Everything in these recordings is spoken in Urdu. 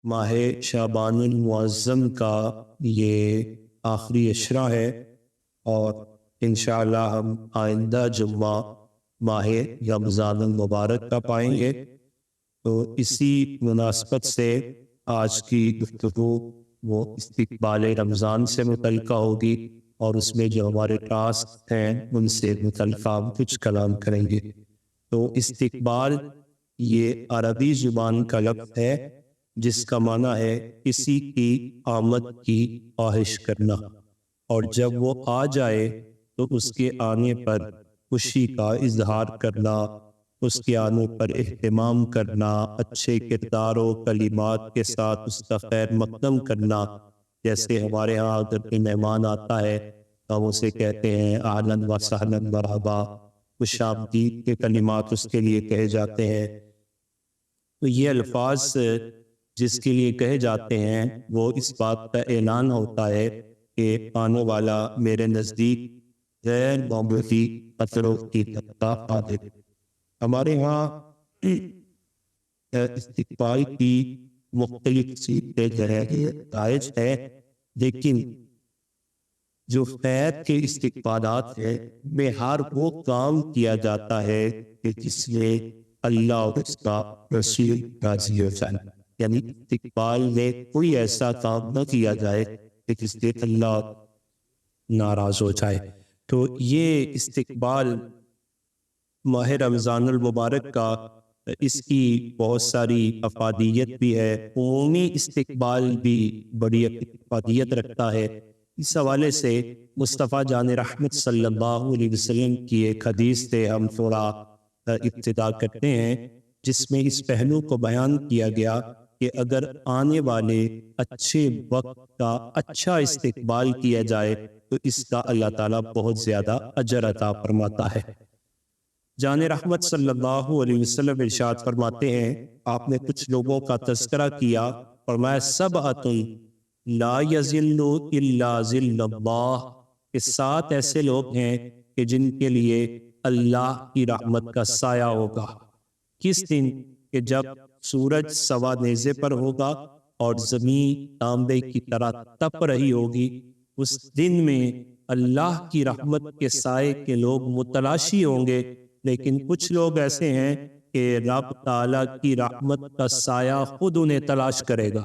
ماہ شعبان المعظم کا یہ آخری عشرہ ہے، اور انشاءاللہ ہم آئندہ جمعہ ماہ رمضان المبارک کا پائیں گے۔ تو اسی مناسبت سے آج کی گفتگو وہ استقبال رمضان سے متعلقہ ہوگی، اور اس میں جو ہمارے ٹاسک ہیں ان سے متعلقہ ہم کچھ کلام کریں گے۔ تو استقبال یہ عربی زبان کا لفظ ہے جس کا معنی ہے کسی کی آمد کی خواہش کرنا، اور جب وہ آ جائے تو اس کے آنے پر خوشی کا اظہار کرنا، اس کے آنے پر اہتمام کرنا، اچھے کردار و کلمات کے ساتھ اس کا خیر مقدم کرنا۔ جیسے ہمارے ہاں اگر کوئی مہمان آتا ہے تو ہم اسے کہتے ہیں اہلاً و سہلاً مرحبا، خوش آمدید کے کلمات اس کے لیے کہے جاتے ہیں۔ تو یہ الفاظ جس کے لیے کہے جاتے ہیں وہ اس بات کا اعلان ہوتا ہے کہ آنے والا میرے نزدیک غیر معمولی قدروں کی طرح قادر۔ ہمارے ہاں استقبال کی مختلف صورتیں رائج ہے، لیکن جو خیر کے استقبالات ہیں میں ہر وہ کام کیا جاتا ہے کہ جس میں اللہ اور اس کا رسول راضی ہو جائے، یعنی استقبال میں کوئی ایسا کام نہ کیا جائے کہ جس سے اللہ ناراض ہو جائے۔ تو یہ استقبال ماہ رمضان المبارک کا، اس کی بہت ساری افادیت بھی ہے، عمومی استقبال بھی بڑی افادیت رکھتا ہے۔ اس حوالے سے مصطفیٰ جان رحمت صلی اللہ علیہ وسلم کی ایک حدیث سے ہم تھوڑا ابتدا کرتے ہیں، جس میں اس پہلو کو بیان کیا گیا کہ اگر آنے والے اچھے وقت کا اچھا استقبال کیا جائے تو اس کا اللہ تعالیٰ بہت زیادہ اجر عطا فرماتا ہے۔ جان رحمت صلی اللہ علیہ وسلم ارشاد فرماتے ہیں، آپ نے کچھ لوگوں کا تذکرہ کیا، فرمایا سبعۃ لا یذل الا ذل اللہ، کہ 7 ایسے لوگ ہیں کہ جن کے لیے اللہ کی رحمت کا سایہ ہوگا۔ کس دن؟ کہ جب سورج سوا نیزے پر ہوگا اور زمین تانبے کی طرح تپ رہی ہوگی، اس دن میں اللہ کی رحمت کے سائے کے لوگ متلاشی ہوں گے، لیکن کچھ لوگ ایسے ہیں کہ رب تعالیٰ کی رحمت کا سایہ خود انہیں تلاش کرے گا،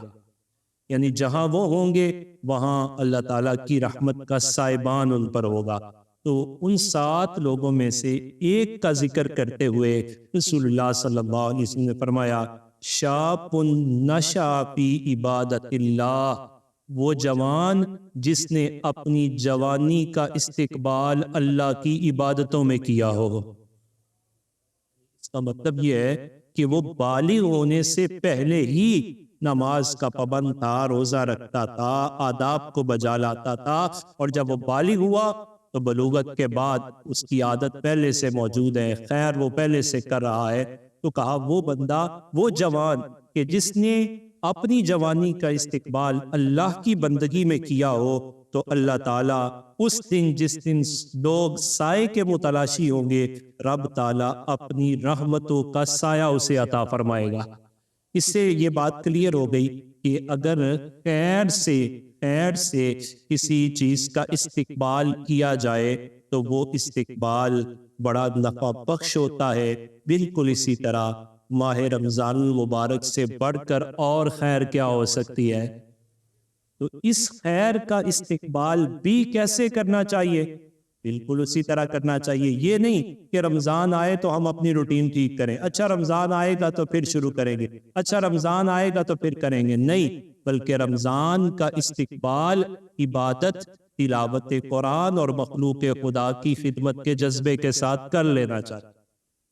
یعنی جہاں وہ ہوں گے وہاں اللہ تعالیٰ کی رحمت کا سائبان ان پر ہوگا۔ تو ان 7 لوگوں میں سے ایک کا ذکر کرتے ہوئے رسول اللہ صلی اللہ علیہ وسلم نے فرمایا شاب نشأ فی عبادت اللہ، وہ جوان جس نے اپنی جوانی کا استقبال اللہ کی عبادتوں میں کیا ہو۔ اس کا مطلب یہ ہے کہ وہ بالغ ہونے سے پہلے ہی نماز کا پابند تھا، روزہ رکھتا تھا، آداب کو بجا لاتا تھا، اور جب وہ بالغ ہوا تو بلوغت کے بعد اس کی عادت پہلے سے موجود ہے، خیر وہ پہلے سے کر رہا ہے۔ تو کہا وہ بندہ، وہ جوان کہ جس نے اپنی جوانی کا استقبال اللہ کی بندگی میں کیا ہو، تو اللہ تعالیٰ اس دن جس دن لوگ سائے کے متلاشی ہوں گے، رب تعالیٰ اپنی رحمتوں کا سایہ اسے عطا فرمائے گا۔ اس سے یہ بات کلیئر ہو گئی کہ اگر خیر سے کسی چیز کا استقبال کیا جائے تو وہ استقبال بڑا نفع بخش ہوتا ہے۔ بالکل اسی طرح ماہ رمضان المبارک سے بڑھ کر اور خیر کیا ہو سکتی ہے؟ تو اس خیر کا استقبال بھی کیسے کرنا چاہیے؟ بالکل اسی طرح کرنا چاہیے۔ یہ نہیں کہ رمضان آئے تو ہم اپنی روٹین ٹھیک کریں، اچھا رمضان آئے گا تو پھر شروع کریں گے، اچھا رمضان آئے گا تو پھر کریں گے، نہیں، بلکہ رمضان کا استقبال عبادت، تلاوت قرآن اور مخلوق خدا کی خدمت کے جذبے کے ساتھ کر لینا چاہیے۔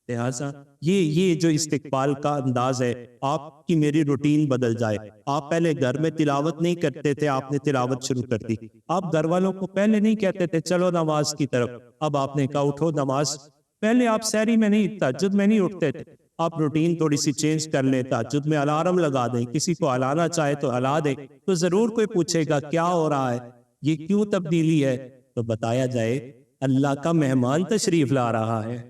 لہٰذا یہ جو استقبال کا انداز ہے، آپ کی میری روٹین بدل جائے۔ آپ پہلے گھر میں تلاوت نہیں کرتے تھے، آپ نے تلاوت شروع کر دی۔ آپ گھر والوں کو پہلے نہیں کہتے تھے چلو نماز کی طرف، اب آپ نے کہا اٹھو نماز۔ پہلے آپ سحری میں نہیں، تہجد میں نہیں اٹھتے تھے، آپ روٹین تھوڑی سی چینج کر لیں، تہجد میں الارم لگا دیں، کسی کو ہلانا چاہے تو ہلا دیں، تو ضرور کوئی پوچھے گا کیا ہو رہا ہے، یہ کیوں تبدیلی ہے؟ تو بتایا جائے اللہ کا مہمان تشریف لا رہا ہے۔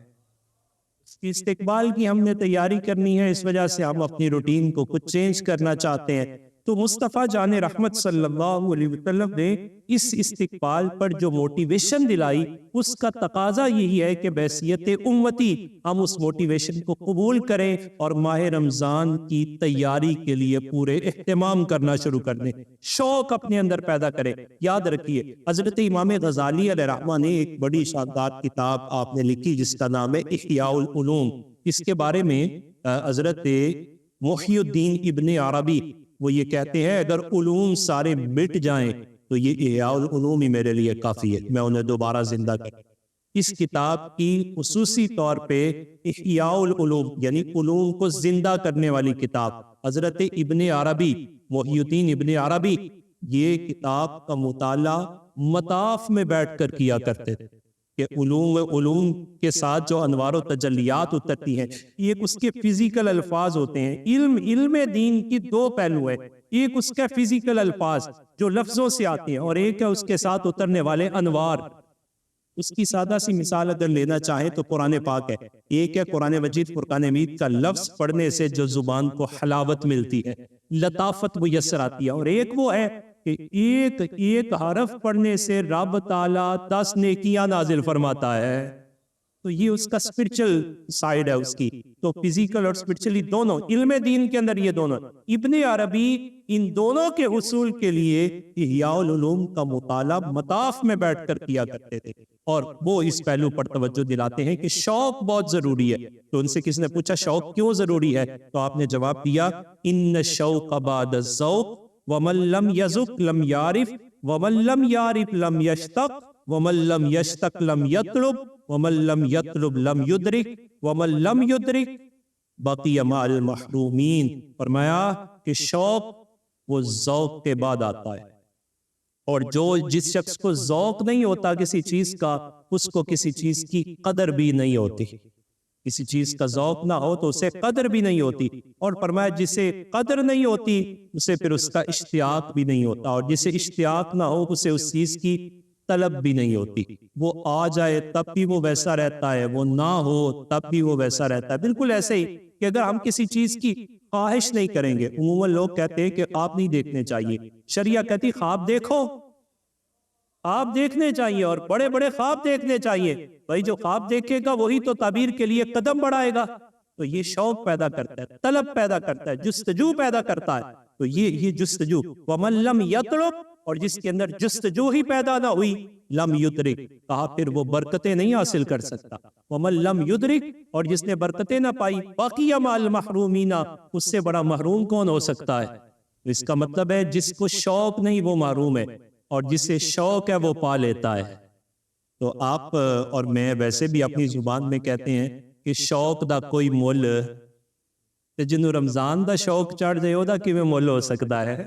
کہ استقبال کی ہم نے تیاری کرنی ہے، اس وجہ سے ہم اپنی روٹین کو کچھ چینج کرنا چاہتے ہیں۔ تو مصطفیٰ جان رحمت صلی اللہ علیہ وسلم نے اس استقبال پر جو موٹیویشن دلائی، اس کا تقاضا یہی ہے کہ بحیثیت امتی ہم اس موٹیویشن کو قبول کریں اور ماہ رمضان کی تیاری کے لیے پورے اہتمام کرنا شروع کر دیں، شوق اپنے اندر پیدا کریں۔ یاد رکھیے حضرت امام غزالی علیہ رحمہ نے ایک بڑی شاندار کتاب آپ نے لکھی جس کا نام ہے احیاء العلوم۔ اس کے بارے میں حضرت محی الدین ابن عربی وہ یہ کہتے ہیں اگر علوم سارے مٹ جائیں تو یہ احیاء العلوم ہی میرے لیے کافی ہے، میں انہیں دوبارہ زندہ کروں۔ اس کتاب کی خصوصی طور پہ احیاء العلوم یعنی علوم کو زندہ کرنے والی کتاب، حضرت ابن عربی محی الدین ابن عربی یہ کتاب کا مطالعہ مطاف میں بیٹھ کر کیا کرتے تھے کہ علوم کے ساتھ جو انوار و تجلیات اترتی ہیں، ایک اس کے فزیکل الفاظ ہوتے ہیں۔ علم دین کی دو پہلو ہے، ایک اس کا فزیکل الفاظ جو لفظوں سے آتے ہیں اور ایک ہے اس کے ساتھ اترنے والے انوار۔ اس کی سادہ سی مثال اگر لینا چاہیں تو قرآن پاک ہے، ایک ہے قرآن مجید فرقان حمید کا لفظ پڑھنے سے جو زبان کو حلاوت ملتی ہے، لطافت میسر آتی ہے، اور ایک وہ ہے کہ ایک حرف پڑھنے سے رب تعالیٰ 10 نیکیاں نازل فرماتا ہے۔ تو یہ اس کا اسپرچل سائیڈ ہے اس کی۔ تو فزیکل اور اسپرچلی دونوں علم دین کے اندر یہ دونوں۔ ابن عربی ان دونوں کے حصول کے لیے احیاء العلوم کا مطالعہ مطاف میں بیٹھ کر کیا کرتے تھے، اور وہ اس پہلو پر توجہ دلاتے ہیں کہ شوق بہت ضروری ہے۔ تو ان سے کس نے پوچھا شوق کیوں ضروری ہے، تو آپ نے جواب دیا ان الشوق بعد الذوق ومن لم يذق لم يعرف ومن لم يعرف لم يشتق ومن لم يشتق لم يطلب ومن لم يطلب لم يدرك ومن لم يدرك بقي مع المحرومين۔ فرمایا کہ شوق وہ ذوق کے بعد آتا ہے، اور جس شخص کو ذوق نہیں ہوتا کسی چیز کا، اس کو کسی چیز کی قدر بھی نہیں ہوتی۔ کسی چیز کا ذوق نہ ہو تو اسے قدر بھی نہیں ہوتی، اور فرمایا جسے قدر نہیں ہوتی اسے پھر اس کا اشتیاق بھی نہیں ہوتا، اور جسے اشتیاق نہ ہو اسے اس چیز کی طلب بھی نہیں ہوتی۔ وہ آ جائے تب بھی وہ ویسا رہتا ہے، وہ نہ ہو تب بھی وہ ویسا رہتا ہے۔ بالکل ایسے ہی کہ اگر ہم کسی چیز کی خواہش نہیں کریں گے، عموماً لوگ کہتے ہیں کہ خواب نہیں دیکھنے چاہیے، شریعہ کہتی خواب دیکھو، خواب دیکھنے چاہیے اور بڑے بڑے خواب دیکھنے چاہیے۔ بھائی جو خواب دیکھے گا وہی تو تعبیر کے لیے قدم بڑھائے گا۔ تو یہ شوق پیدا کرتا ہے، طلب پیدا کرتا ہے، جستجو پیدا کرتا ہے۔ تو یہ جستجو ومن لم یطلب، اور جس کے اندر جستجو ہی پیدا نہ ہوئی، لم یدرک، کہا پھر وہ برکتیں نہیں حاصل کر سکتا۔ ومن لم یدرک، اور جس نے برکتیں نہ پائی، بقی مع المحرومین، اس سے بڑا محروم کون ہو سکتا ہے؟ اس کا مطلب ہے جس کو شوق نہیں وہ محروم ہے، اور جسے شوق ہے وہ پا لیتا ہے۔ تو آپ اور میں ویسے بھی اپنی زبان میں کہتے ہیں کہ شوق دا کوئی مول، جنہوں رمضان دا شوق چڑھ جائے وہ دا کیویں مول ہو سکتا ہے؟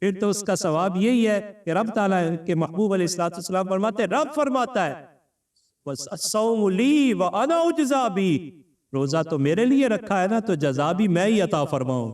پھر تو اس کا ثواب یہی ہے کہ رب تعالیٰ کے محبوب علیہ السلام فرماتے ہیں، رب فرماتا ہے الصوم لی وانا اجزا بی، روزہ تو میرے لیے رکھا ہے نا، تو جزا بھی میں ہی عطا فرماؤں۔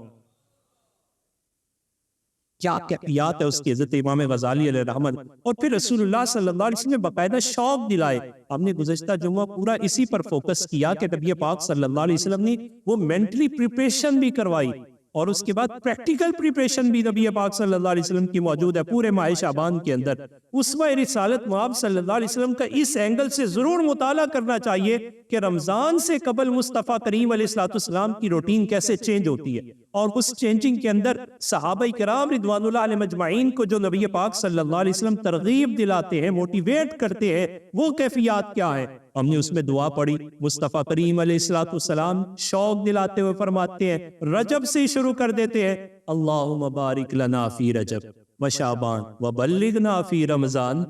کیا کیفیات ہے اس کی حضرت امام غزالی علیہ رحمت۔ اور پھر رسول اللہ صلی اللہ علیہ وسلم نے باقاعدہ شوق دلائے۔ ہم نے گزشتہ جمعہ پورا اسی پر فوکس کیا کہ نبی پاک صلی اللہ علیہ وسلم نے وہ مینٹلی پریپریشن بھی کروائی، اور اس کے بعد پریکٹیکل پریپریشن بھی نبی پاک صلی اللہ علیہ وسلم کی موجود ہے پورے ماہ شعبان کے اندر۔ اسوہ رسالت مآب صلی اللہ علیہ وسلم کا اس اینگل سے ضرور مطالعہ کرنا چاہیے کہ رمضان سے قبل مصطفیٰ کریم علیہ السلام کی روٹین کیسے چینج ہوتی ہے، اور اس چینجنگ کے اندر صحابہ کرام رضوان اللہ علیہ مجمعین کو جو نبی پاک صلی اللہ علیہ وسلم ترغیب دلاتے ہیں، موٹیویٹ کرتے ہیں، وہ کیفیات کیا ہیں۔ ہم نے اس میں دعا پڑھی، مصطفیٰ کریم علیہ السلام شوق دلاتے ہوئے فرماتے ہیں، رجب سے شروع کر دیتے ہیں، اللہم بارک لنا فی رجب و شعبان و بلغنا فی رمضان۔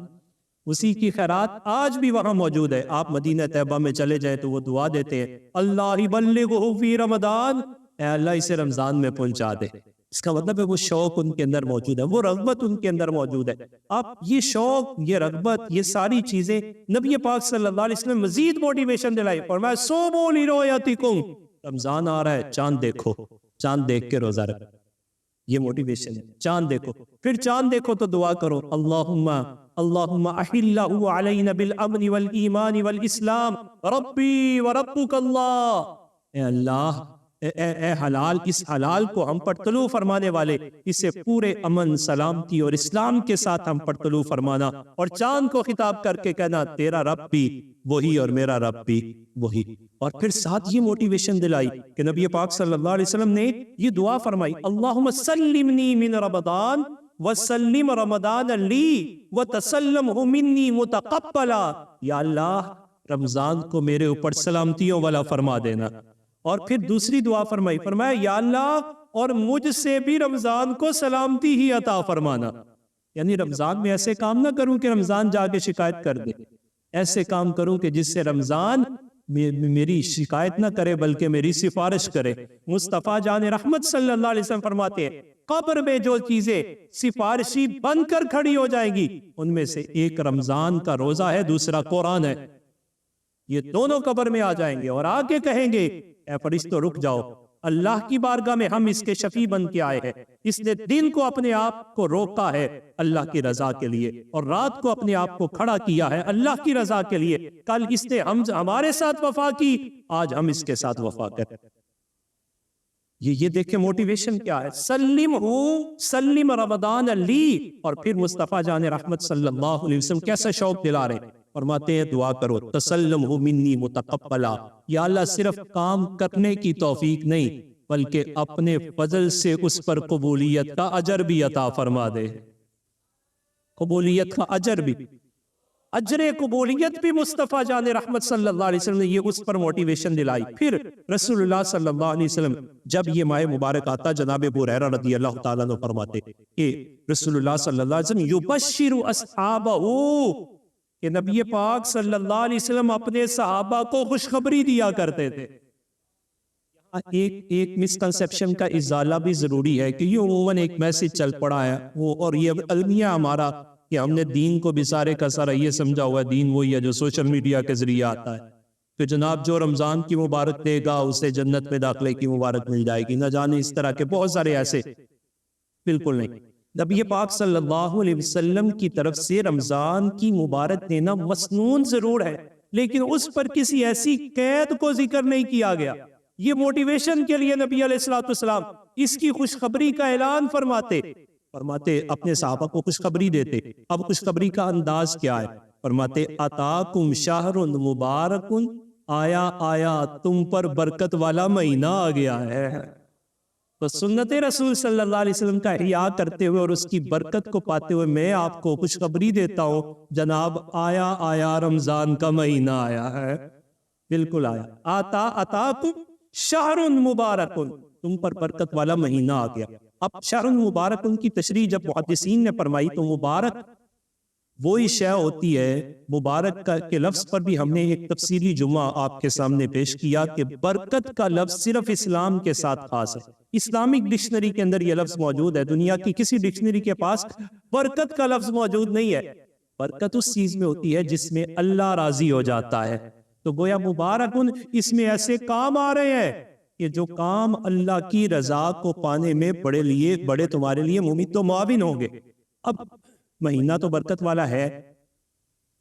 اسی کی خیرات آج بھی وہاں موجود ہے۔ آپ مدینہ طیبہ میں چلے جائیں تو وہ دعا دیتے ہیں، اللہ بلغہ فی رمضان، اے اللہ اسے رمضان میں پہنچا دے۔ اس کا مطلب ہے وہ شوق ان کے اندر موجود ہے، وہ رغبت ان کے اندر موجود ہے۔ آپ یہ شوق، یہ رغبت، یہ ساری چیزیں نبی پاک صلی اللہ علیہ وسلم مزید موٹیویشن دلائی، فرمایا صوموا لرؤیتکم، رمضان آ رہا ہے، چاند دیکھو، چاند دیکھ کے روزہ رکھو۔ یہ موٹیویشن ہے، چاند دیکھو، پھر چاند دیکھو تو دعا کرو، اللہم اللہم احلہ علینا بالامن والایمان والاسلام ربی وربک اللہ، اے اللہ، اے حلال، اس حلال کو ہم پر طلوع فرمانے والے اسے پورے امن، سلامتی اور اسلام کے ساتھ ہم پر طلوع فرمانا، اور چاند کو خطاب کر کے کہنا تیرا رب بھی وہی اور میرا رب بھی وہی۔ اور پھر ساتھ یہ موٹیویشن دلائی کہ نبی پاک صلی اللہ علیہ وسلم نے یہ دعا فرمائی، اللہم سلمنی من رمضان وسلم رمضان لی وتسلمہ منی متقبلا، یا اللہ رمضان کو میرے اوپر سلامتیوں والا فرما دینا۔ اور پھر دوسری دعا فرمائی، فرمایا یا اللہ اور مجھ سے بھی رمضان کو سلامتی ہی عطا فرمانا، یعنی رمضان میں ایسے کام نہ کروں کہ رمضان جا کے شکایت کر دے، ایسے کام کروں کہ جس سے رمضان میری شکایت نہ کرے بلکہ میری سفارش کرے۔ مصطفیٰ جان رحمت صلی اللہ علیہ وسلم فرماتے ہیں قبر میں جو چیزیں سفارشی بن کر کھڑی ہو جائیں گی ان میں سے ایک رمضان کا روزہ ہے، دوسرا قرآن ہے، یہ دونوں قبر میں آ جائیں گے اور آ کے کہیں گے اے فرشتوں رک جاؤ، اللہ کی بارگاہ میں ہم اس کے شفیع بن کے آئے ہیں، اس نے دن کو اپنے آپ کو روکا ہے اللہ کی رضا کے لیے اور رات کو اپنے آپ کو کھڑا کیا ہے اللہ کی رضا کے لیے، کل اس نے ہمارے ساتھ وفا کی، آج ہم اس کے ساتھ وفا کریں۔ یہ دیکھیں موٹیویشن کیا ہے، سلم رمضان لی، اور پھر مصطفیٰ جان رحمت صلی اللہ علیہ وسلم کیسا شوق دلا رہے ہیں، فرماتے ہیں دعا کرو تسلمہ منی متقبلا، یا اللہ صرف کام کرنے کی توفیق نہیں بلکہ اپنے فضل سے اس پر قبولیت کا اجر بھی عطا فرما دے، قبولیت کا اجر بھی، اجر قبولیت بھی مصطفیٰ جان رحمت صلی اللہ علیہ وسلم نے یہ اس پر موٹیویشن دلائی۔ پھر رسول اللہ صلی اللہ علیہ وسلم جب یہ ماہ مبارک آتا، جناب ابو ہریرہ رضی اللہ تعالیٰ عنہ فرماتے کہ رسول اللہ صلی اللہ علیہ وسلم یبشر اصحابہ، کہ نبی پاک صلی اللہ علیہ وسلم اپنے صحابہ کو خوشخبری دیا کرتے تھے۔ ایک مسکنسپشن کا ازالہ بھی ضروری ہے کہ یہ عموماً ایک میسج چل پڑا ہے اور یہ المیہ ہمارا کہ ہم نے دین کو بھی سارے کا سارا یہ سمجھا ہوا ہے دین وہی ہے جو سوشل میڈیا کے ذریعے آتا ہے کہ جناب جو رمضان کی مبارک دے گا اسے جنت میں داخلے کی مبارک مل جائے گی، نہ جانے اس طرح کے بہت سارے ایسے، بالکل نہیں۔ نبی پاک صلی اللہ علیہ وسلم کی طرف سے رمضان کی مبارک دینا مسنون ضرور ہے لیکن اس پر کسی ایسی قید کو ذکر نہیں کیا گیا، یہ موٹیویشن کے لیے نبی علیہ السلام اس کی خوشخبری کا اعلان فرماتے اپنے صحابہ کو خوشخبری دیتے۔ اب خوشخبری کا انداز کیا ہے، فرماتے اتاکم شہر مبارک، آیا تم پر برکت والا مہینہ آ گیا ہے۔ تو سنت رسول صلی اللہ علیہ وسلم کا احیاء کرتے ہوئے اور اس کی برکت کو پاتے ہوئے میں آپ کو خوشخبری دیتا ہوں جناب آیا رمضان کا مہینہ آیا ہے، بالکل آیا، اتاکم شہر مبارک، تم پر برکت والا مہینہ آ گیا۔ اب شہر مبارک کی تشریح جب محدثین نے فرمائی تو مبارک وہی شے ہوتی ہے، مبارک کے لفظ پر بھی ہم نے ایک تفصیلی جمعہ آپ کے سامنے پیش کیا کہ برکت کا لفظ صرف اسلام کے ساتھ خاص ہے، اسلامک ڈکشنری کے اندر یہ لفظ موجود ہے، دنیا کی کسی ڈکشنری کے پاس برکت کا لفظ موجود نہیں ہے۔ برکت اس چیز میں ہوتی ہے جس میں اللہ راضی ہو جاتا ہے، تو گویا مبارکن اس میں ایسے کام آ رہے ہیں کہ جو کام اللہ کی رضا کو پانے میں بڑے تمہارے لیے ممید و معاون ہوں گے۔ اب مہینہ تو برکت والا ہے،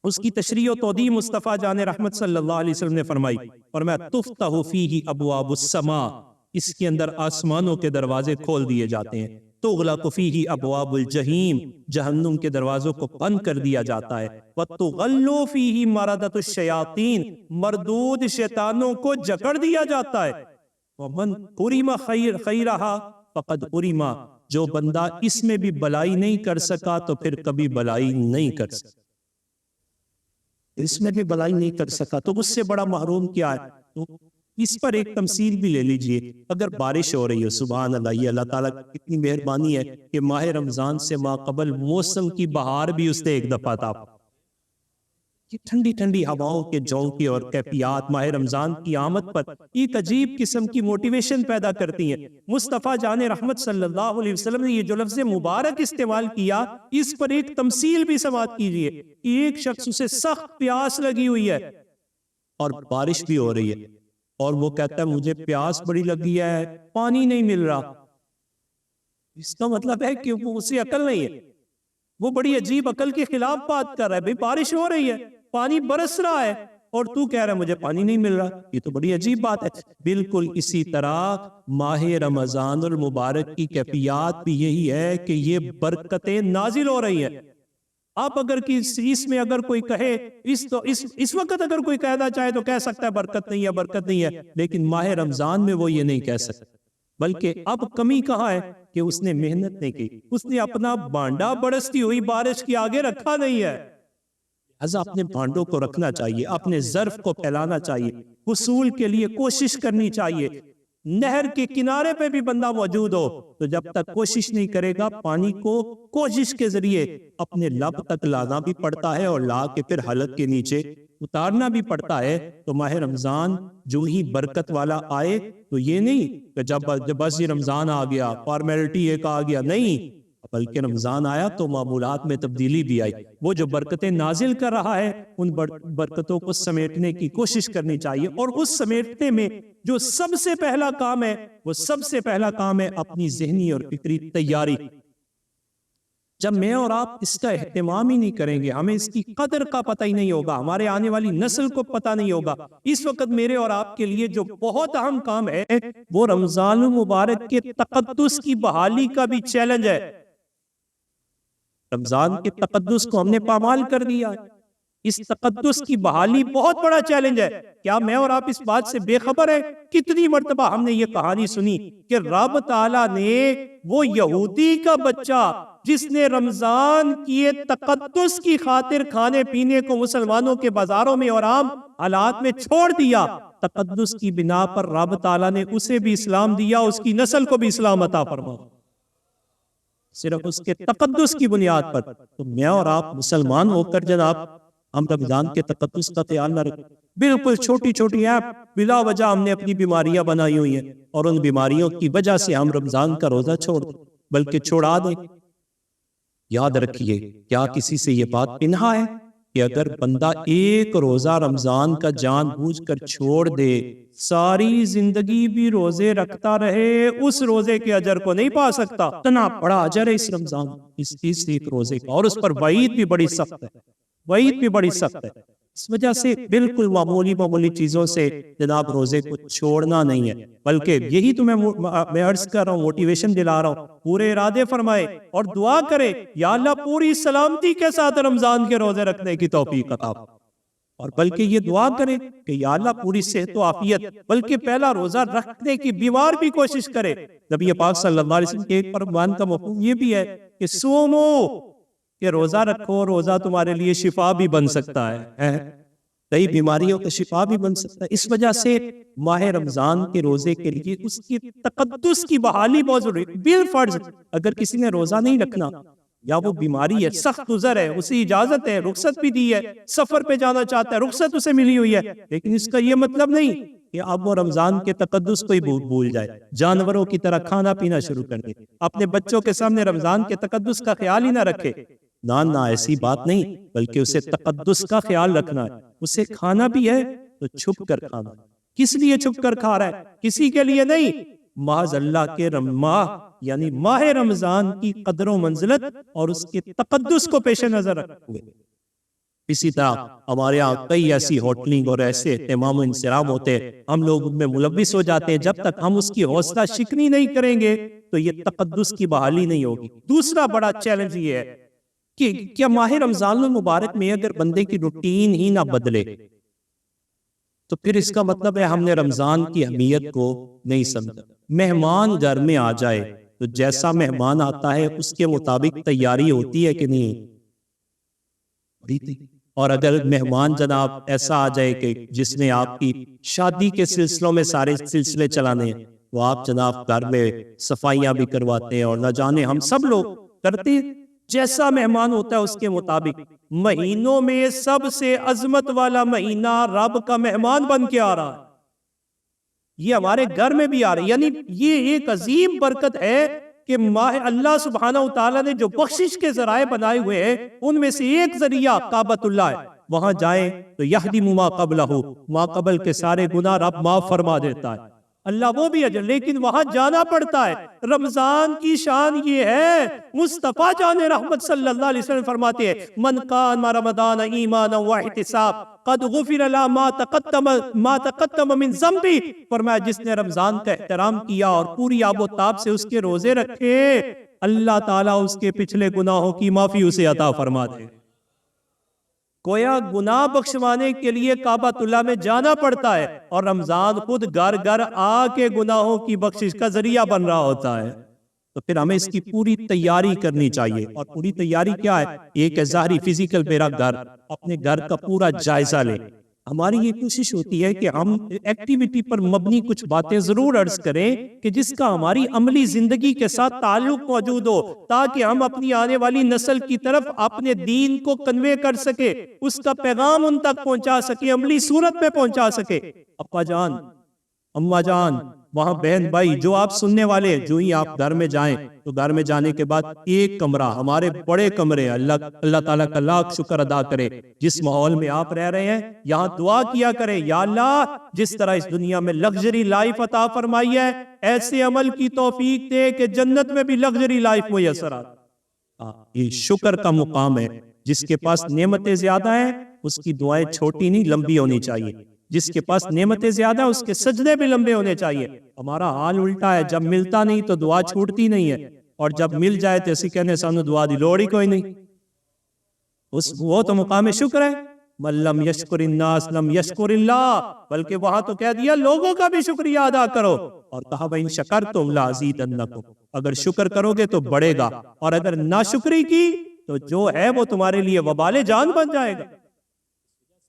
اس کی تشریح و توضیح مصطفیٰ جان رحمت صلی اللہ علیہ وسلم نے فرمائی، فرمایا تفتح فیہ ابواب السماء، اس کے اندر آسمانوں کے دروازے کھول دیے جاتے ہیں، تغلق فیہ ابواب الجحیم، جہنم کے دروازوں کو بند کر دیا جاتا ہے، وتغل فیہ مردۃ الشیاطین، مردود شیطانوں کو جکڑ دیا جاتا ہے، ومن حرم خیرہا فقد حرم، جو بندہ اس میں بھی بلائی نہیں کر سکا تو پھر کبھی بلائی نہیں کر سکا، اس میں بھی بلائی نہیں کر سکا تو اس سے بڑا محروم کیا ہے۔ تو اس پر ایک تمثیل بھی لے لیجئے، اگر بارش ہو رہی ہے، سبحان اللہ، یہ اللہ تعالیٰ کی کتنی مہربانی ہے کہ ماہ رمضان سے ماقبل موسم کی بہار بھی اس نے ایک دفعہ تھا، یہ ٹھنڈی ٹھنڈی ہواؤں کے جھونکے اور کیفیات ماہ رمضان کی آمد پر ایک عجیب قسم کی موٹیویشن پیدا کرتی ہیں۔ مصطفیٰ جان رحمت صلی اللہ علیہ وسلم نے یہ جو لفظ مبارک استعمال کیا، اس پر ایک تمثیل بھی سماعت کیجئے۔ ایک شخص اسے سخت پیاس لگی ہوئی ہے اور بارش بھی ہو رہی ہے اور وہ کہتا ہے مجھے پیاس بڑی لگی ہے، پانی نہیں مل رہا، اس کا مطلب ہے کہ اسے عقل نہیں ہے، وہ بڑی عجیب عقل کے خلاف بات کر رہا ہے. بھئی بارش ہو رہی ہے، پانی برس رہا ہے، اور تو کہہ رہا ہے مجھے پانی نہیں مل رہا. یہ تو بڑی عجیب بات ہے. بالکل اسی طرح ماہ رمضان المبارک کی کیفیات بھی یہی ہے کہ یہ برکتیں نازل ہو رہی ہیں. آپ اگر اس میں اگر کوئی کہے اس وقت اگر کوئی کہنا چاہے تو کہہ سکتا ہے برکت نہیں ہے، برکت نہیں ہے، لیکن ماہ رمضان میں وہ یہ نہیں کہہ سکتا. بلکہ اب کمی کہاں ہے کہ اس نے محنت نہیں کی، اس نے اپنا بانڈا برستی ہوئی بارش کے آگے رکھا نہیں ہے. لہذا اپنے بانڈوں کو رکھنا چاہیے، اپنے ظرف کو پھیلانا چاہیے، حصول کے لیے کوشش کرنی چاہیے. نہر کے کنارے پہ بھی بندہ موجود ہو تو جب تک کوشش نہیں کرے گا، پانی کو کوشش کے ذریعے اپنے لب تک لانا بھی پڑتا ہے اور لا کے پھر حلق کے نیچے اتارنا بھی پڑتا ہے. تو ماہ رمضان جو ہی برکت والا آئے تو یہ نہیں کہ جب بس یہ رمضان آ گیا فارمیلٹی ایک آ گیا، نہیں، بلکہ رمضان آیا تو معمولات میں تبدیلی بھی آئی. وہ جو برکتیں نازل کر رہا ہے ان برکتوں کو سمیٹنے کی کوشش کرنی چاہیے. اور اس سمیٹنے میں جو سب سے پہلا کام ہے، وہ سب سے پہلا کام ہے اپنی ذہنی اور فکری تیاری. جب میں اور آپ اس کا اہتمام ہی نہیں کریں گے، ہمیں اس کی قدر کا پتہ ہی نہیں ہوگا، ہمارے آنے والی نسل کو پتہ نہیں ہوگا. اس وقت میرے اور آپ کے لیے جو بہت اہم کام ہے وہ رمضان المبارک کے تقدس کی بحالی کا بھی چیلنج ہے. رمضان کے تقدس کو ہم نے پامال کر دیا ہے. اس تقدس کی بحالی بہت بڑا چیلنج ہے. کیا میں اور آپ اس بات سے بے خبر ہیں؟ کتنی مرتبہ ہم نے یہ کہانی سنی کہ رب تعالیٰ نے وہ یہودی کا بچہ جس نے رمضان کی تقدس کی خاطر کھانے پینے کو مسلمانوں کے بازاروں میں اور عام حالات میں چھوڑ دیا، تقدس کی بنا پر رب تعالیٰ نے اسے بھی اسلام دیا، اس کی نسل کو بھی اسلام عطا فرمایا، صرف اس کے تقدس کی بنیاد پر. تو میں اور آپ مسلمان ہو کر جناب ہم رمضان کے تقدس کا خیال نہ رکھیں. بالکل چھوٹی چھوٹی ہیں بلا وجہ ہم نے اپنی بیماریاں بنائی ہوئی ہیں اور ان بیماریوں کی وجہ سے ہم رمضان کا روزہ چھوڑ دیں، بلکہ چھوڑا دیں. یاد رکھیے، کیا کسی سے یہ بات پنہا ہے کہ اگر بندہ ایک روزہ رمضان کا جان بوجھ کر چھوڑ دے، ساری زندگی بھی روزے رکھتا رہے، اس روزے کے اجر کو نہیں پا سکتا؟ اتنا بڑا اجر ہے اس رمضان اس ایک روزے کا، اور اس پر وعید بھی بڑی سخت ہے، وعید بھی بڑی سخت ہے. اس وجہ سے بالکل معمولی چیزوں سے جناب روزے کو چھوڑنا نہیں ہے، بلکہ یہی تو میں عرض کر رہا ہوں، موٹیویشن دلا رہا ہوں. پورے ارادے فرمائے اور دعا کرے یا اللہ پوری سلامتی کے ساتھ رمضان کے روزے رکھنے کی توفیق عطا، اور بلکہ یہ دعا کرے کہ یا اللہ پوری صحت و عافیت، بلکہ پہلا روزہ رکھنے کی بیمار بھی کوشش کرے. نبی پاک صلی اللہ علیہ وسلم کے ایک فرمان کا مفہوم یہ بھی ہے کہ سومو، کہ روزہ رکھو، روزہ تمہارے لیے شفا بھی بن سکتا ہے، کئی بیماریوں کا شفا بھی بن سکتا ہے. اس وجہ سے ماہ رمضان کے روزے کے لیے اس کی تقدس کی بحالی بہت ضروری ہے. بالفرض اگر کسی نے روزہ نہیں رکھنا، یا وہ بیماری ہے، سخت عذر ہے، اسے اجازت ہے، رخصت بھی دی ہے، سفر پہ جانا چاہتا ہے، رخصت اسے ملی ہوئی ہے، لیکن اس کا یہ مطلب نہیں کہ اب وہ رمضان کے تقدس کو ہی بھول جائے، جانوروں کی طرح کھانا پینا شروع کر دے، اپنے بچوں کے سامنے رمضان کے تقدس کا خیال ہی نہ رکھے. نہ ایسی بات نہیں، بلکہ اسے تقدس کا خیال رکھنا ہے. اسے کھانا بھی ہے تو چھپ کر کھانا. کس لیے چھپ کر کھا رہا ہے؟ کسی کے لیے نہیں، محض اللہ کے ماہ یعنی ماہ رمضان کی قدر و منزلت اور اس کے تقدس کو پیش نظر رکھتے ہوئے. اسی طرح ہمارے یہاں کئی ایسی ہوٹلنگ اور ایسے اہتمام و انصرام ہوتے ہیں، ہم لوگ ان میں ملوث ہو جاتے ہیں. جب تک ہم اس کی حوصلہ شکنی نہیں کریں گے تو یہ تقدس کی بحالی نہیں ہوگی. دوسرا بڑا چیلنج یہ ہے کہ کیا ماہ رمضان المبارک میں اگر بندے کی روٹین ہی نہ بدلے تو پھر اس کا مطلب ہے ہم نے رمضان کی اہمیت کو نہیں سمجھا. مہمان گھر میں آ جائے تو جیسا مہمان آتا ہے اس کے مطابق تیاری ہوتی ہے کہ نہیں؟ اور اگر مہمان جناب ایسا آ جائے کہ جس نے آپ کی شادی کے سلسلوں میں سارے سلسلے چلانے ہیں، وہ آپ جناب گھر میں صفائیاں بھی کرواتے ہیں اور نہ جانے ہم سب لوگ کرتے ہیں، جیسا مہمان ہوتا ہے اس کے مطابق. مہینوں میں سب سے عظمت والا مہینہ رب کا مہمان بن کے آ رہا ہے، یہ ہمارے گھر میں بھی آ رہا ہے. یعنی یہ ایک عظیم برکت ہے کہ ماہ اللہ سبحانہ وتعالی نے جو بخشش کے ذرائع بنائے ہوئے ہیں ان میں سے ایک ذریعہ کعبۃ اللہ ہے. وہاں جائیں تو یہدم ما قبلہ، ما قبل کے سارے گناہ رب معاف فرما دیتا ہے. اللہ وہ بھی اجر، لیکن وہاں جانا پڑتا ہے۔ رمضان کی شان یہ ہے، مصطفیٰ جان رحمت صلی اللہ علیہ وسلم فرماتے ہیں من قام رمضان ایمانا واحتسابا قد غفر له ما تقدم من ذنبی، فرمایا جس نے رمضان کا احترام کیا اور پوری آب و تاب سے اس کے روزے رکھے، اللہ تعالیٰ اس کے پچھلے گناہوں کی معافی اسے عطا فرما دے۔ گویا گناہ بخشوانے کے لیے کعبۃ اللہ میں جانا پڑتا ہے، اور رمضان خود گھر گھر آ کے گناہوں کی بخشش کا ذریعہ بن رہا ہوتا ہے۔ تو پھر ہمیں اس کی پوری تیاری کرنی چاہیے، اور پوری تیاری کیا ہے؟ ایک ہے ظاہری فزیکل میرا گھر، اپنے گھر کا پورا جائزہ لیں۔ ہماری یہ کوشش ہوتی ہے کہ ہم ایکٹیویٹی پر مبنی کچھ باتیں ضرور عرض کریں کہ جس کا ہماری عملی زندگی کے ساتھ تعلق موجود ہو، تاکہ ہم اپنی آنے والی نسل کی طرف اپنے دین کو کنوے کر سکے، اس کا پیغام ان تک پہنچا سکے، عملی صورت میں پہنچا سکے۔ ابا جان، اماں جان، وہاں بہن بھائی جو آپ سننے والے، جو ہی آپ گھر میں جائیں تو گھر میں جانے کے بعد ایک کمرہ، ہمارے بڑے کمرے، اللہ تعالیٰ کا لاکھ شکر ادا کرے جس ماحول میں آپ رہ رہے ہیں، یہاں دعا کیا کریں یا اللہ جس طرح اس دنیا میں لگژری لائف عطا فرمائی ہے، ایسے عمل کی توفیق دے کہ جنت میں بھی لگژری لائف میسر آ۔ یہ شکر کا مقام ہے۔ جس کے پاس نعمتیں زیادہ ہیں اس کی دعائیں چھوٹی نہیں لمبی ہونی چاہیے، جس کے پاس نعمتیں زیادہ اس کے سجدے بھی لمبے ہونے چاہیے۔ ہمارا حال الٹا ہے، جب ملتا نہیں تو دعا چھوٹتی نہیں ہے، اور جب مل جائے تو اسی کہنے سانو دعا دی لوڑ ہی کوئی نہیں۔ وہ تو مقام شکر ہے، من لم یشکر الناس لم یشکر اللہ، بلکہ وہاں تو کہہ دیا لوگوں کا بھی شکریہ ادا کرو، اور کہا وَإِن شَكَرْتُمْ لَأَزِيدَنَّكُمْ، اگر شکر کرو گے تو بڑھے گا، اور اگر ناشکری کی تو جو ہے وہ تمہارے لیے وبال جان بن جائے گا۔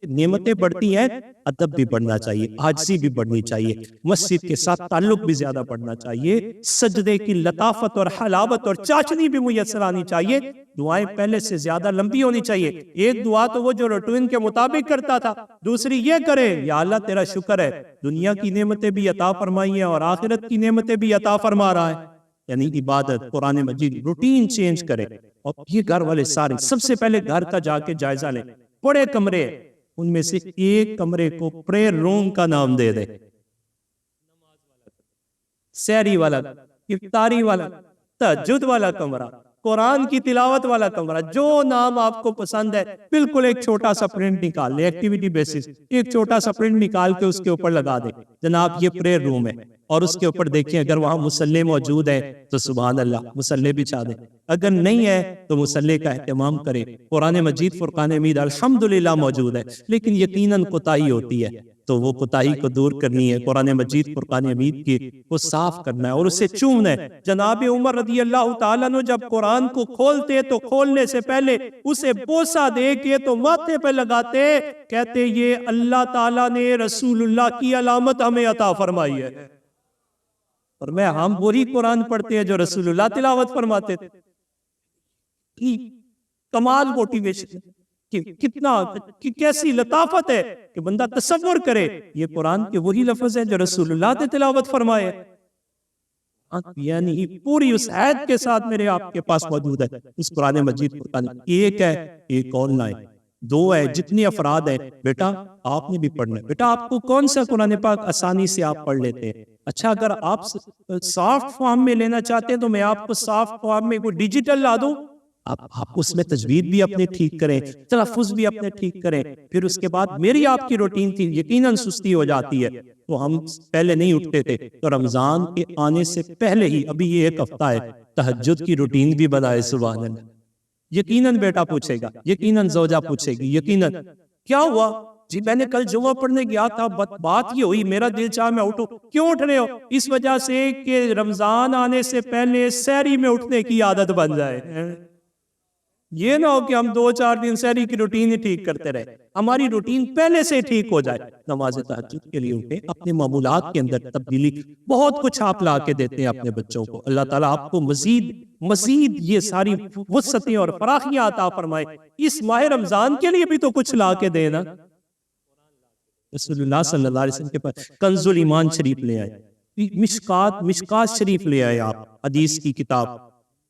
نعمتیں بڑھتی ہیں، ادب بھی بڑھنا چاہیے، عاجزی بھی بڑھنی چاہیے، مسجد کے ساتھ تعلق بھی زیادہ بڑھنا چاہیے، سجدے کی لطافت اور حلاوت اور چاشنی بھی میسر آنی چاہیے، دعائیں پہلے سے زیادہ لمبی ہونی چاہیے۔ ایک دعا تو وہ جو روٹین کے مطابق کرتا تھا، دوسری یہ کرے یا اللہ تیرا شکر ہے دنیا کی نعمتیں بھی عطا فرمائی ہیں اور آخرت کی نعمتیں بھی عطا فرما رہا ہے، یعنی عبادت، قرآن مجید، روٹین چینج کرے۔ اور یہ گھر والے سارے سب سے پہلے گھر کا جا کے جائزہ لیں، بڑے کمرے ان میں سے ایک کمرے کو پریئر روم کا نام دے دے، سحری والا، افطاری والا، تہجد والا کمرہ، قرآن کی تلاوت والا کمرہ، جو نام آپ کو پسند ہے، بالکل ایک چھوٹا سا پرنٹ نکال لے، ایکٹیویٹی بیسس ایک چھوٹا سا پرنٹ نکال کے اس کے اوپر لگا دے، جناب یہ پریئر روم ہے، اور اس کے اوپر دیکھیں اگر وہاں مصلی موجود ہے تو سبحان اللہ مصلی بچھا دیں، اگر نہیں ہے تو مصلی کا اہتمام کریں۔ قرآن مجید، فرقان حمید الحمدللہ موجود ہے، لیکن یقیناً کوتاہی ہوتی ہے، تو وہ کوتاہی کو دور کرنی ہے، قرآن مجید، فرقان حمید کی کو صاف کرنا ہے اور اسے چومنا ہے۔ جناب عمر رضی اللہ تعالیٰ عنہ جب قرآن کو کھولتے تو کھولنے سے پہلے اسے بوسہ دے کے تو ماتھے پہ لگاتے، کہتے یہ اللہ تعالیٰ نے رسول اللہ کی علامت ہمیں عطا فرمائی ہے، اور میں ہم وہی قرآن پڑھتے ہیں جو رسول اللہ تلاوت فرماتے تھے۔ کمال موٹیویشن، کتنا کیسی لطافت ہے کہ بندہ تصور کرے یہ قرآن کے وہی لفظ ہیں جو رسول اللہ نے تلاوت فرمائے، یعنی پوری اس عہد کے ساتھ میرے آپ کے پاس موجود ہے اس قرآن مجید۔ ایک ہے، ایک آن لائن، دو ہے، جتنی افراد ہیں بیٹا آپ نے بھی پڑھنا ہے، بیٹا آپ کو کون سا قرآن پاک آسانی سے آپ پڑھ لیتے ہیں، اچھا اگر آپ سافٹ فارم میں لینا چاہتے ہیں تو میں آپ کو سافٹ فارم میں کوئی ڈیجیٹل لا دوں، آپ اس میں تجوید بھی اپنے ٹھیک کریں، تلفظ بھی اپنے ٹھیک کریں، پھر اس کے بعد میری آپ کی روٹین تھی یقیناً سستی ہو جاتی ہے، تو ہم پہلے نہیں اٹھتے تھے، تو رمضان کے آنے سے پہلے ہی ابھی یہ ایک ہفتہ ہے تہجد کی روٹین بھی بنائے، سبحان اللہ۔ یقیناً بیٹا پوچھے گا، یقیناً زوجہ پوچھے گی، یقیناً کیا ہوا جی میں نے کل جمعہ پڑھنے گیا تھا، بات یہ ہوئی میرا دل چاہا میں اٹھوں، کیوں اٹھ رہے ہو؟ اس وجہ سے کہ رمضان آنے سے پہلے سحری میں اٹھنے کی عادت بن جائے، یہ نہ ہو کہ ہم 2-4 دن سحری کی روٹین ہی ٹھیک کرتے رہے، ہماری روٹین پہلے سے ٹھیک ہو جائے۔ نماز تہجد کے لیے اٹھیں، اپنے معمولات کے اندر تبدیلی، بہت کچھ آپ لا کے دیتے ہیں اپنے بچوں کو، اللہ تعالیٰ آپ کو مزید یہ ساری وسعتیں اور فراخیاں عطا فرمائے۔ اس ماہ رمضان کے لیے بھی تو کچھ لا کے دینا۔ رسول اللہ صلی اللہ علیہ وسلم کے پاس کنز الایمان شریف لے آئے، مشکات شریف لے آئے، آپ حدیث کی کتاب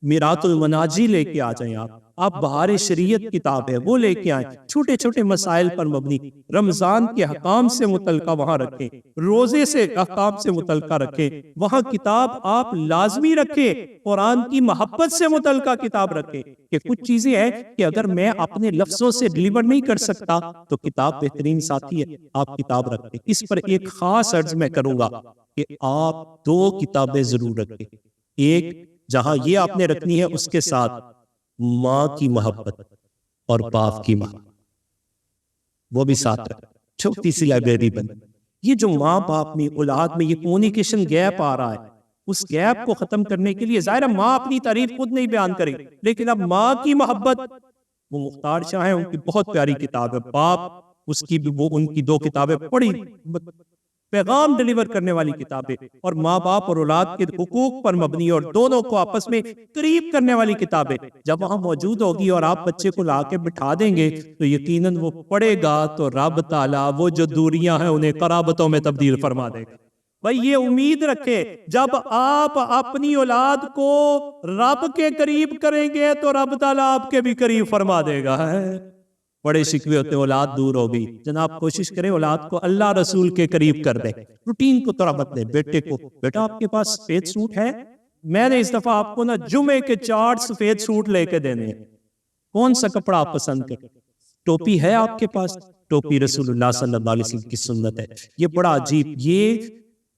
میرات المناجی لے کے آ جائیں، آپ بہار شریعت کتاب ہے وہ لے کے آئیں، چھوٹے چھوٹے مسائل پر مبنی، رمضان کے احکام سے متعلقہ وہاں رکھیں، روزے سے احکام سے متعلقہ رکھیں، وہاں کتاب آپ لازمی رکھیں، قرآن کی محبت سے متعلقہ کتاب رکھیں کہ کچھ چیزیں ہیں کہ اگر میں اپنے لفظوں سے ڈیلیور نہیں کر سکتا تو کتاب بہترین ساتھی ہے، آپ کتاب رکھیں۔ اس پر ایک خاص عرض میں کروں گا کہ آپ 2 کتابیں ضرور رکھیں، ایک جہاں یہ آپ نے رکھنی ہے اس کے ساتھ ماں کی محبت اور باپ کی محبت، وہ بھی ساتھ رکھ، چھوٹی سی لائبریری بن۔ یہ جو ماں باپ میں اولاد میں یہ کمیونیکیشن گیپ آ رہا ہے، اس گیپ کو ختم کرنے کے لیے ظاہر ماں اپنی تعریف خود نہیں بیان کرے، لیکن اب ماں کی محبت، وہ مختار شاہ ہیں، ان کی بہت پیاری کتاب ہے، باپ اس کی بھی، وہ ان کی 2 کتابیں پڑھی، پیغام ڈیلیور کرنے والی کتابیں، اور ماں باپ اور اولاد کے حقوق پر مبنی اور دونوں کو آپس میں قریب کرنے والی کتابیں جب وہاں موجود ہوگی اور آپ بچے کو لا کے بٹھا دیں گے تو یقیناً وہ پڑھے گا تو رب تعالیٰ وہ جو دوریاں ہیں انہیں قرابتوں میں تبدیل فرما دے گا۔ بھائی یہ امید رکھے جب آپ اپنی اولاد کو رب کے قریب کریں گے تو رب تعالیٰ آپ کے بھی قریب فرما دے گا۔ بڑے شکوے ہوتے اولاد دور ہو گئی، جناب کوشش کریں اولاد کو اللہ رسول کے قریب کر دیں، روٹین کو تھوڑا بدلیں، بیٹے کو بیٹا آپ کے پاس سفید سوٹ ہے، میں نے اس دفعہ آپ کو نا جمعے کے 4 سفید سوٹ لے کے دینے ہیں، کون سا کپڑا آپ پسند کریں؟ ٹوپی ہے آپ کے پاس؟ ٹوپی رسول اللہ صلی اللہ علیہ وسلم کی سنت ہے۔ یہ بڑا عجیب، یہ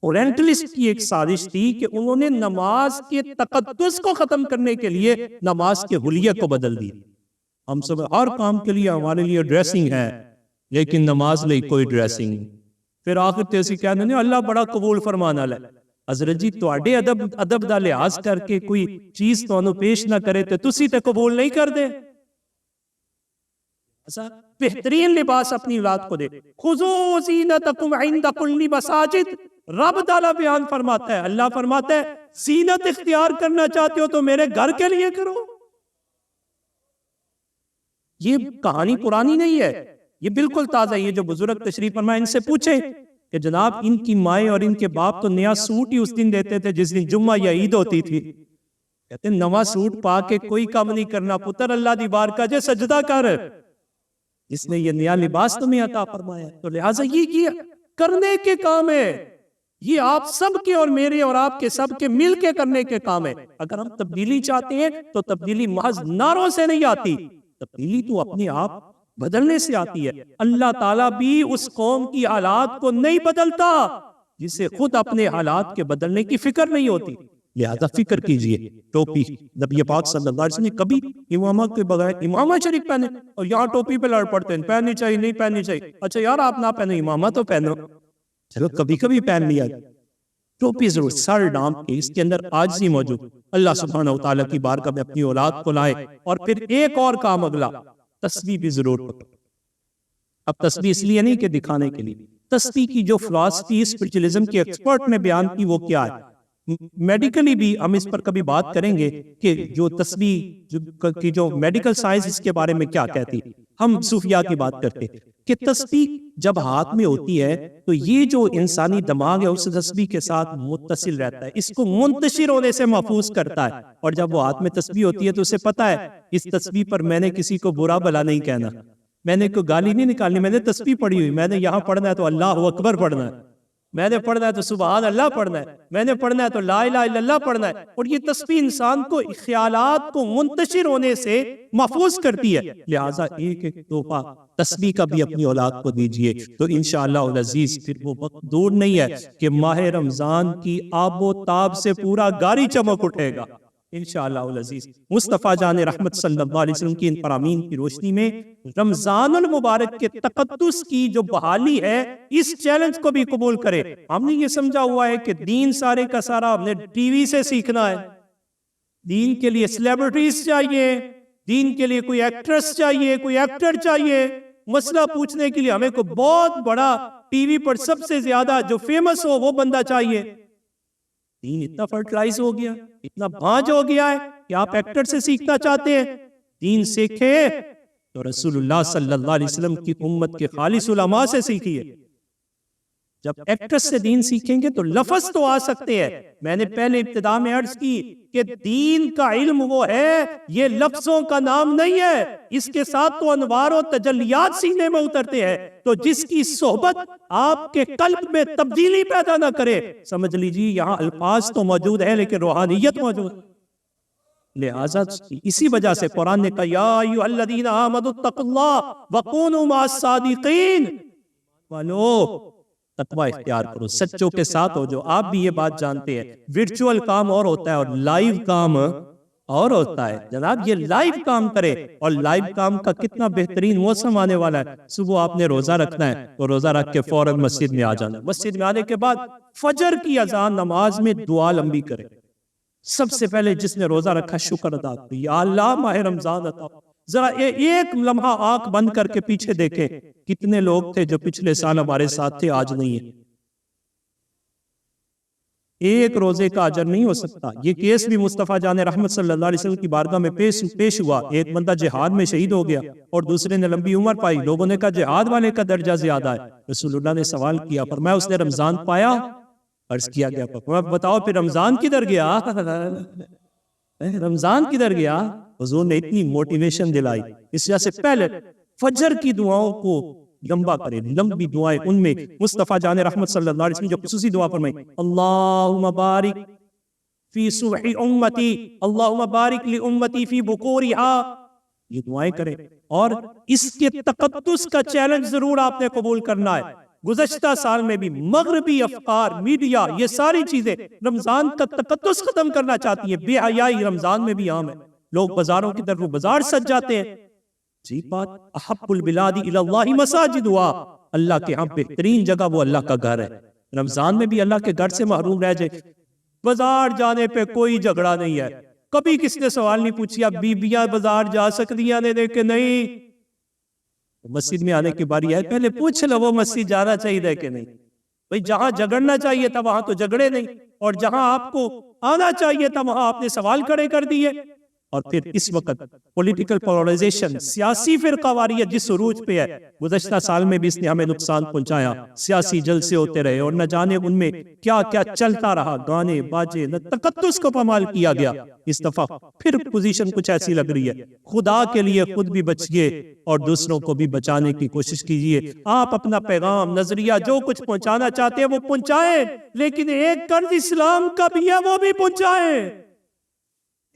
اورینٹلسٹ کی ایک سازش تھی کہ انہوں نے نماز کے تقدس کو ختم کرنے کے لیے نماز کے حلیہ کو بدل دیا۔ ہم سب ہر کام کے لیے ہمارے لیے ڈریسنگ ہے لیکن نماز لئی کوئی ڈریسنگ نہیں، پھر آخر تے اسی کہنے نے اللہ بڑا قبول فرمانا لے۔ حضرت جی تواڈے ادب دا لحاظ کر کے کوئی چیز تانوں پیش نہ کرے تے تسی تے قبول نہیں کر دے۔ بہترین لباس اپنی اولاد کو دے، خذوا زینتکم عند کل مساجد، رب تعالیٰ بیان فرماتا ہے، اللہ فرماتا ہے زینت اختیار کرنا چاہتے ہو تو میرے گھر کے لیے کرو۔ یہ کہانی پرانی نہیں ہے، یہ بالکل تازہ ہے۔ یہ جو بزرگ تشریف فرمائے ان سے پوچھیں کہ جناب ان کی مائیں اور ان کے باپ تو نیا سوٹ ہی اس دن دیتے تھے جس دن جمعہ یا عید ہوتی تھی، کہتے ہیں نواں سوٹ پا کے کوئی کام نہیں کرنا پتر، اللہ دی بارگاہ جے سجدہ کر، اس نے یہ نیا لباس تمہیں عطا فرمایا، تو لہٰذا یہ کرنے کے کام ہے، یہ آپ سب کے اور میرے اور آپ کے سب کے مل کے کرنے کے کام ہے۔ اگر ہم تبدیلی چاہتے ہیں تو تبدیلی محض نعروں سے نہیں آتی، تبدیلی تو اپنے آپ بدلنے سے آتی ہے۔ اللہ تعالیٰ بھی اس قوم کی حالات کو نہیں بدلتا جسے خود اپنے حالات کے بدلنے کی فکر نہیں ہوتی، لہذا فکر کیجئے۔ ٹوپی نبی پاک صلی اللہ علیہ وسلم نے کبھی امامہ کے بغیر امامہ شریف پہنے، اور یہاں ٹوپی پہ لڑ پڑتے ہیں پہننی چاہیے نہیں پہننی چاہیے، اچھا یار آپ نہ پہنو امامہ تو پہنو، چلو کبھی کبھی پہن لیا، ٹوپی ضرور سر ڈھانپ کے، اس کے اندر عاجزی موجود، اللہ سبحانہ وتعالی کی بارگاہ میں اپنی اولاد کو لائے۔ اور پھر ایک اور کام اگلا، تسبیح بھی ضرور پکڑو۔ اب تسبیح اس لیے نہیں کہ دکھانے کے لیے، تسبیح کی جو فلسفی اسپرچولیزم کے ایکسپرٹ نے بیان کی وہ کیا ہے، میڈیکلی بھی ہم اس پر کبھی بات کریں گے کہ جو تسبیح کی جو میڈیکل سائنس اس کے بارے میں کیا کہتی، ہم صوفیاء کی بات کرتے کہ تسبیح جب ہاتھ میں ہوتی ہے تو یہ جو انسانی دماغ ہے اس تسبیح کے ساتھ متصل رہتا ہے، اس کو منتشر ہونے سے محفوظ کرتا ہے، اور جب وہ ہاتھ میں تسبیح ہوتی ہے تو اسے پتا ہے اس تسبیح پر میں نے کسی کو برا بھلا نہیں کہنا، میں نے کوئی گالی نہیں نکالنی، میں نے تسبیح پڑھی ہوئی، میں نے یہاں پڑھنا ہے تو اللہ اکبر پڑھنا ہے، میں نے پڑھنا ہے تو سبحان اللہ پڑھنا ہے، میں نے پڑھنا ہے تو لا الہ الا اللہ پڑھنا ہے۔ اور یہ تسبیح انسان کو خیالات کو منتشر ہونے سے محفوظ کرتی ہے، لہٰذا ایک ایک تحفہ تسبیح کا بھی اپنی اولاد کو دیجئے تو انشاءاللہ العزیز پھر وہ وقت دور نہیں ہے کہ ماہ رمضان کی آب و تاب سے پورا گاری چمک اٹھے گا انشاءاللہ العزیز۔ مصطفیٰ جان رحمت صلی اللہ علیہ وسلم کی ان فرامین کی روشنی میں رمضان المبارک کے تقدس کی جو بحالی ہے اس چیلنج کو بھی قبول کرے۔ ہم نے یہ سمجھا ہوا ہے کہ دین سارے کا سارا ہم نے ٹی وی سے سیکھنا ہے، دین کے لیے سیلیبریٹیز چاہیے، دین کے لیے کوئی ایکٹریس چاہیے، کوئی ایکٹر چاہیے، مسئلہ پوچھنے کے لیے ہمیں کوئی بہت بڑا ٹی وی پر سب سے زیادہ جو فیمس ہو وہ بندہ چاہیے۔ دین اتنا فرٹلائز ہو گیا، اتنا بھانج ہو گیا ہے کہ آپ ایکٹر سے سیکھنا چاہتے ہیں، دین سیکھے تو رسول اللہ صلی اللہ علیہ وسلم کی امت کے خالص علماء سے سیکھیے۔ جب ایکٹرس سے دین سیکھیں گے تو لفظ تو آ سکتے ہیں. میں نے پہلے ابتدا میں عرض کی کہ دین کا علم وہ ہے، یہ لفظوں کا نام نہیں ہے، اس کے ساتھ تو انوار و تجلیات سینے میں اترتے ہیں. تو جس کی صحبت آپ کے قلب میں تبدیلی پیدا نہ کرے، سمجھ لیجیے یہاں الفاظ تو موجود ہے لیکن روحانیت موجود ہے. لہذا اسی وجہ سے قرآن نے کہا یا ایھا الذین آمنوا اتقوا اللہ وکونوا مع الصادقین. والو تقوی اختیار کرو، سچوں کے ساتھ ہو. جو آپ بھی یہ بات جانتے ہیں ورچوئل کام اور ہوتا ہے اور لائیو کام اور ہوتا ہے. جناب یہ لائیو کام کرے، اور لائیو کام کا کتنا بہترین موسم آنے والا ہے. صبح آپ نے روزہ رکھنا ہے تو روزہ رکھ کے فوراً مسجد میں آ جانا. مسجد میں آنے کے بعد فجر کی اذان نماز میں دعا لمبی کرے. سب سے پہلے جس نے روزہ رکھا شکر ادا کرے، یا اللہ ماہ رمضان عطا. ذرا ایک لمحہ آنکھ بند کر کے پیچھے دیکھیں کتنے لوگ تھے جو پچھلے سال ہمارے ساتھ تھے، آج نہیں ہے. ایک روزے کا اجر نہیں ہو سکتا. یہ کیس بھی مصطفیٰ جان رحمت صلی اللہ علیہ وسلم کی بارگاہ میں پیش ہوا. ایک بندہ جہاد میں شہید ہو گیا اور دوسرے نے لمبی عمر پائی. لوگوں نے کہا جہاد والے کا درجہ زیادہ ہے. رسول اللہ نے سوال کیا، فرمایا اس نے رمضان پایا؟ عرض کیا گیا بتاؤ پھر رمضان کدھر گیا؟ رمضان کدھر گیا؟ حضور نے اتنی موٹیویشن دلائی. اس وجہ سے پہلے فجر کی دعاؤں کو لمبا کرے، لمبی دعائیں. ان میں مصطفیٰ جان رحمت صلی اللہ علیہ وسلم جو خصوصی دعا فرمائی، اللہم بارک فی صبح امتی، اللہم بارک لامتی فی بکورہا. یہ دعائیں کریں اور اس کے تقدس کا چیلنج ضرور آپ نے قبول کرنا ہے. گزشتہ سال میں بھی مغربی افکار، میڈیا، یہ ساری چیزیں رمضان کا تقدس ختم کرنا چاہتی ہیں. بے حیائی رمضان میں بھی عام ہے. لوگ بازاروں کی طرف بازار سج جاتے ہیں. جی بات احب البلاد الی اللہ مساجدہا، اللہ کے ہاں بہترین جگہ وہ اللہ کا گھر ہے. رمضان میں بھی اللہ کے گھر سے محروم رہ جائے. بازار جانے پہ کوئی جھگڑا نہیں ہے. کبھی کس نے سوال نہیں پوچھا بیبیاں بازار جا سکتی ہیں نے کہ نہیں؟ مسجد میں آنے کی باری ہے، پہلے پوچھ لو وہ مسجد جانا چاہیے کہ نہیں. بھئی جہاں جھگڑنا چاہیے تھا وہاں تو جھگڑے نہیں، اور جہاں آپ کو آنا چاہیے تھا وہاں آپ نے سوال کھڑے کر دیے. اور پھر اس وقت پولیٹیکل پولرائزیشن، سیاسی فرقہ واریت جس عروج پہ ہے، گزشتہ سال میں بھی اس نے ہمیں نقصان پہنچایا. سیاسی جلسے ہوتے رہے اور نہ جانے ان میں کیا کیا چلتا رہا، گانے باجے، نہ تقدس کو پامال کیا گیا. اس دفعہ پھر پوزیشن کچھ ایسی لگ رہی ہے. خدا کے لیے خود بھی بچیے اور دوسروں کو بھی بچانے کی کوشش کیجیے. آپ اپنا پیغام، نظریہ جو کچھ پہنچانا چاہتے ہیں وہ پہنچائیں، لیکن ایک قرض اسلام کا بھی ہے وہ بھی پہنچائیں،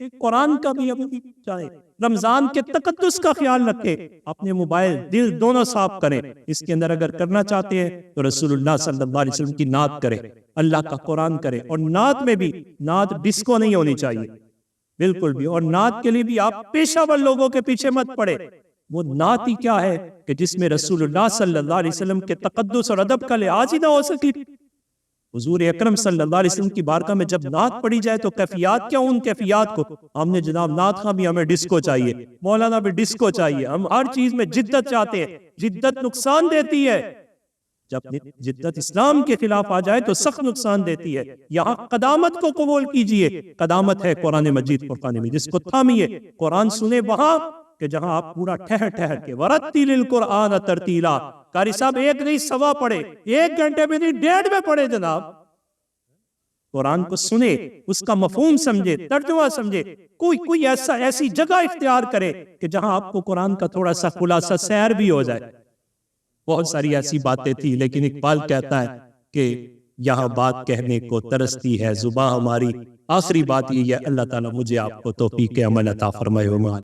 ایک قرآن کا بھی چاہے. رمضان کے تقدس کا خیال رکھیں. اپنے موبائل دل دونوں صاف کریں. اس کے اندر اگر کرنا چاہتے ہیں تو رسول اللہ صلی اللہ علیہ وسلم کی نعت کریں، اللہ کا قرآن کریں. اور نعت میں بھی نعت ڈسکو نہیں ہونی چاہیے بالکل بھی. اور نعت کے لیے بھی آپ پیشہ ور لوگوں کے پیچھے مت پڑے. وہ نعت ہی کیا ہے کہ جس میں رسول اللہ صلی اللہ علیہ وسلم کے تقدس اور ادب کا لحاظ ہی نہ ہو سکی. حضور اکرم صلی اللہ علیہ وسلم کی بارگاہ میں جب نعت پڑھی جائے تو کیفیات کیا ان کیفیات کو ہم نے جناب نعت خواں بھی ہمیں ڈسکو چاہیے، مولانا بھی ڈسکو چاہیے. ہم ہر چیز میں جدت چاہتے ہیں. جدت نقصان دیتی ہے. جب جدت اسلام کے خلاف آ جائے تو سخت نقصان دیتی ہے. یہاں قدامت کو قبول کیجئے. قدامت ہے قرآن مجید، فرقان مجید، جس کو تھامیے. قرآن سنے وہاں کہ جہاں آپ پورا ٹھہر کے ورتل القرآن ترتیلا. قاری صاحب ایک نہیں سوا پڑھے، 1 گھنٹے میں نہیں 1.5 میں پڑھے. جناب قرآن کو سنے، اس کا مفہوم سمجھے، ترجمہ سمجھے. کوئی ایسی جگہ اختیار کرے کہ جہاں آپ کو قرآن کا تھوڑا سا خلاصہ سیر بھی ہو جائے. بہت ساری ایسی باتیں تھی لیکن اقبال کہتا ہے کہ یہاں بات کہنے کو ترستی ہے زباں ہماری. آخری بات یہ ہے، اللہ تعالیٰ مجھے آپ کو توفیق عمل عطا فرمائے.